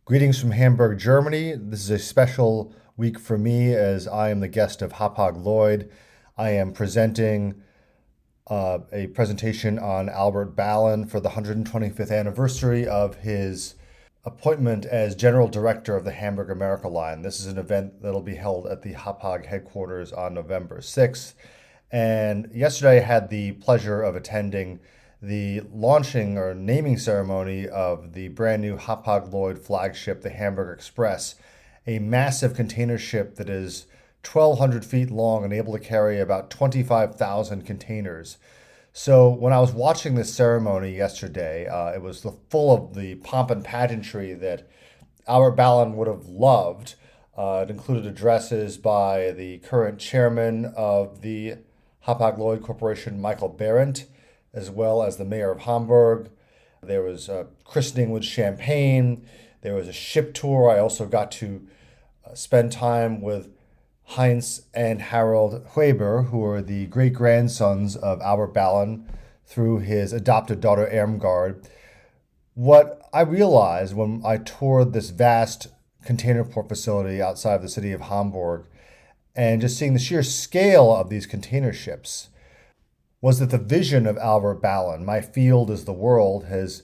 Greetings from Hamburg, Germany. This is a special week for me as I am the guest of Hapag Lloyd. I am presenting a presentation on Albert Ballin for the 125th anniversary of his appointment as General Director of the Hamburg America Line. This is an event that'll be held at the Hapag headquarters on November 6th. And yesterday I had the pleasure of attending the launching or naming ceremony of the brand new Hapag-Lloyd flagship, the Hamburg Express, a massive container ship that is 1,200 feet long and able to carry about 25,000 containers. So when I was watching this ceremony yesterday, it was full of the pomp and pageantry that Albert Ballin would have loved. It included addresses by the current chairman of the Hapag-Lloyd Corporation, Michael Behrendt, as well as the mayor of Hamburg. There was a christening with champagne. There was a ship tour. I also got to spend time with Heinz and Harold Weber, who are the great-grandsons of Albert Ballin through his adopted daughter Irmgard. What I realized when I toured this vast container port facility outside of the city of Hamburg and just seeing the sheer scale of these container ships was that the vision of Albert Ballin, my field is the world, has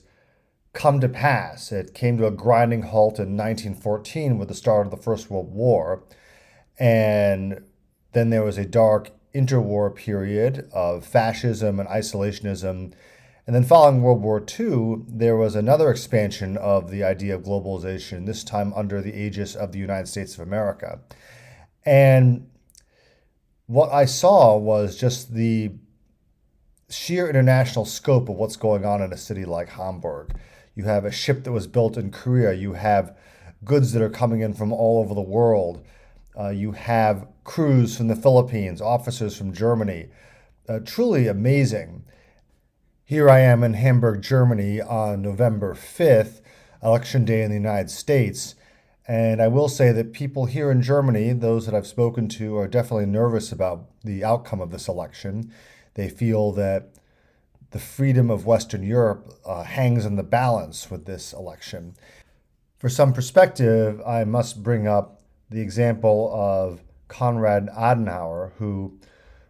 come to pass. It came to a grinding halt in 1914 with the start of the First World War. And then there was a dark interwar period of fascism and isolationism. And then following World War II, there was another expansion of the idea of globalization, this time under the aegis of the United States of America. And what I saw was just the sheer international scope of what's going on in a city like Hamburg. You have a ship that was built in Korea. You have goods that are coming in from all over the world. You have crews from the Philippines, officers from Germany. Truly amazing. Here I am in Hamburg, Germany on November 5th, Election Day in the United States. And I will say that people here in Germany, those that I've spoken to, are definitely nervous about the outcome of this election. They feel that the freedom of Western Europe hangs in the balance with this election. For some perspective, I must bring up the example of Konrad Adenauer, who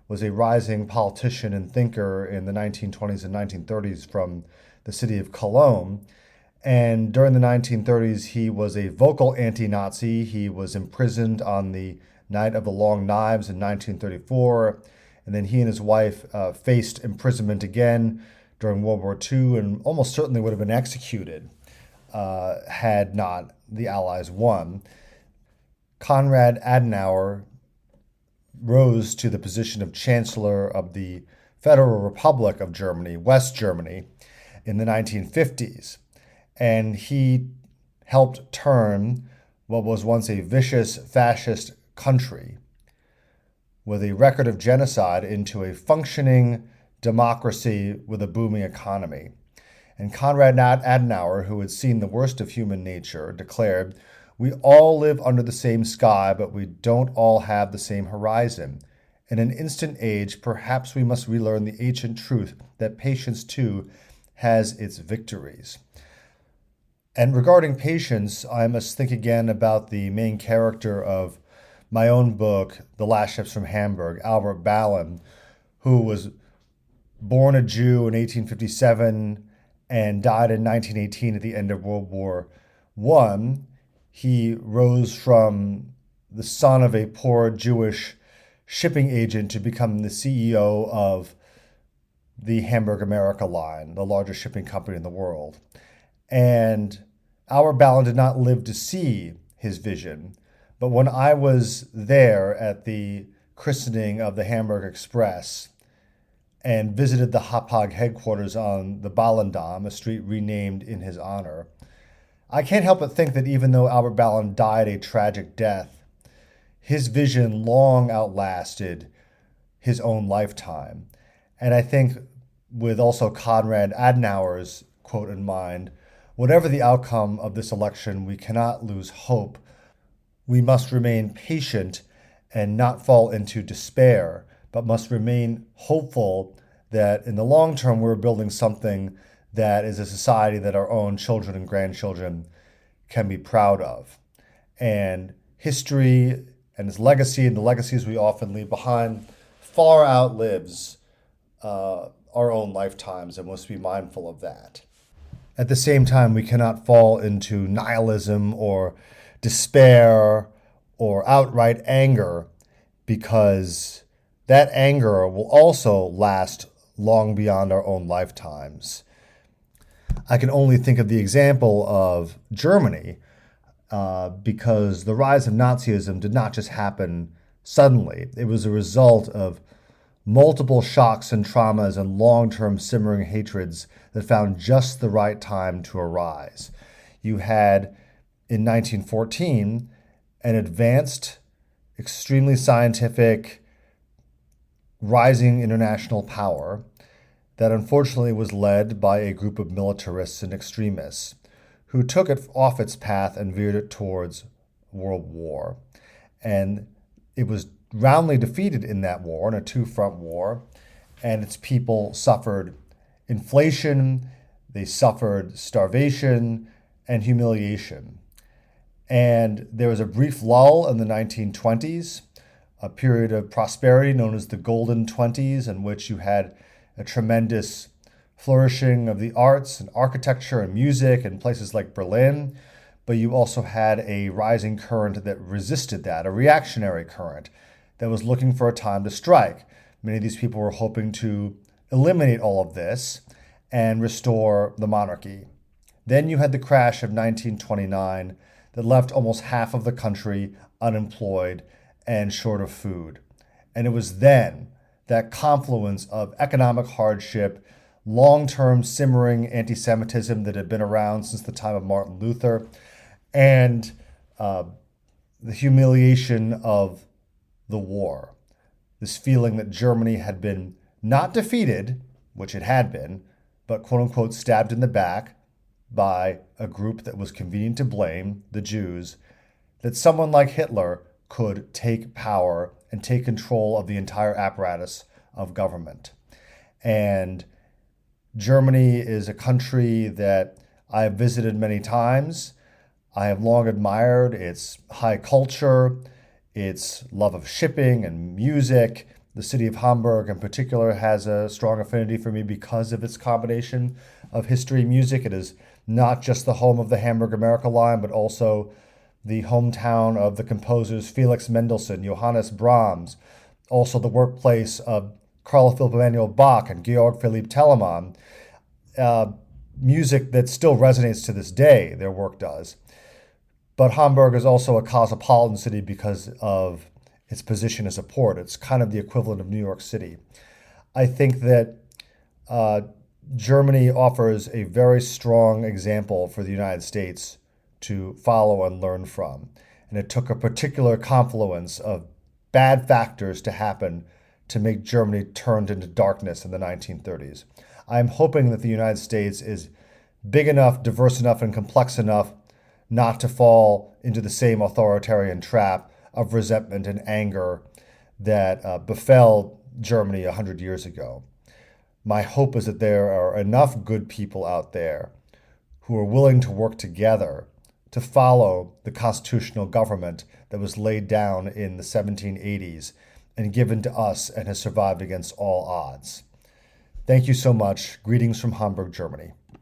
was a rising politician and thinker in the 1920s and 1930s from the city of Cologne. And during the 1930s, he was a vocal anti-Nazi. He was imprisoned on the Night of the Long Knives in 1934. And then he and his wife faced imprisonment again during World War II and almost certainly would have been executed had not the Allies won. Konrad Adenauer rose to the position of Chancellor of the Federal Republic of Germany, West Germany, in the 1950s. And he helped turn what was once a vicious fascist country with a record of genocide into a functioning democracy with a booming economy. And Konrad Adenauer, who had seen the worst of human nature, declared, "We all live under the same sky, but we don't all have the same horizon. In an instant age, perhaps we must relearn the ancient truth that patience, too, has its victories." And regarding patience, I must think again about the main character of my own book, The Last Ships from Hamburg, Albert Ballin, who was born a Jew in 1857 and died in 1918 at the end of World War I. He rose from the son of a poor Jewish shipping agent to become the CEO of the Hamburg America Line, the largest shipping company in the world. And Albert Ballin did not live to see his vision. But when I was there at the christening of the Hamburg Express and visited the Hapag headquarters on the Ballendam, a street renamed in his honor, I can't help but think that even though Albert Ballin died a tragic death, his vision long outlasted his own lifetime. And I think with also Konrad Adenauer's quote in mind, whatever the outcome of this election, we cannot lose hope. We must remain patient and not fall into despair, but must remain hopeful that in the long term, we're building something that is a society that our own children and grandchildren can be proud of. And history and its legacy and the legacies we often leave behind far outlives our own lifetimes, and must be mindful of that. At the same time, we cannot fall into nihilism or despair or outright anger, because that anger will also last long beyond our own lifetimes. I can only think of the example of Germany, because the rise of Nazism did not just happen suddenly. It was a result of multiple shocks and traumas and long-term simmering hatreds that found just the right time to arise. You had, in 1914, an advanced, extremely scientific, rising international power that unfortunately was led by a group of militarists and extremists who took it off its path and veered it towards world war. And it was roundly defeated in that war, in a two-front war, and its people suffered inflation, they suffered starvation and humiliation. And there was a brief lull in the 1920s, a period of prosperity known as the Golden Twenties, in which you had a tremendous flourishing of the arts and architecture and music in places like Berlin. But you also had a rising current that resisted that, a reactionary current that was looking for a time to strike. Many of these people were hoping to eliminate all of this and restore the monarchy. Then you had the crash of 1929 that left almost half of the country unemployed and short of food. And it was then that confluence of economic hardship, long-term simmering anti-Semitism that had been around since the time of Martin Luther, and the humiliation of the war. This feeling that Germany had been not defeated, which it had been, but quote unquote stabbed in the back by a group that was convenient to blame, the Jews, that someone like Hitler could take power and take control of the entire apparatus of government. And Germany is a country that I have visited many times. I have long admired its high culture, its love of shipping and music. The city of Hamburg in particular has a strong affinity for me because of its combination of history and music. It is not just the home of the Hamburg America line, but also the hometown of the composers Felix Mendelssohn, Johannes Brahms, also the workplace of Carl Philipp Emanuel Bach and Georg Philipp Telemann. Music that still resonates to this day, their work does. But Hamburg is also a cosmopolitan city because of its position as a port. It's kind of the equivalent of New York City. I think that Germany offers a very strong example for the United States to follow and learn from. And it took a particular confluence of bad factors to happen to make Germany turn into darkness in the 1930s. I'm hoping that the United States is big enough, diverse enough, and complex enough not to fall into the same authoritarian trap of resentment and anger that befell Germany 100 years ago. My hope is that there are enough good people out there who are willing to work together to follow the constitutional government that was laid down in the 1780s and given to us and has survived against all odds. Thank you so much. Greetings from Hamburg, Germany.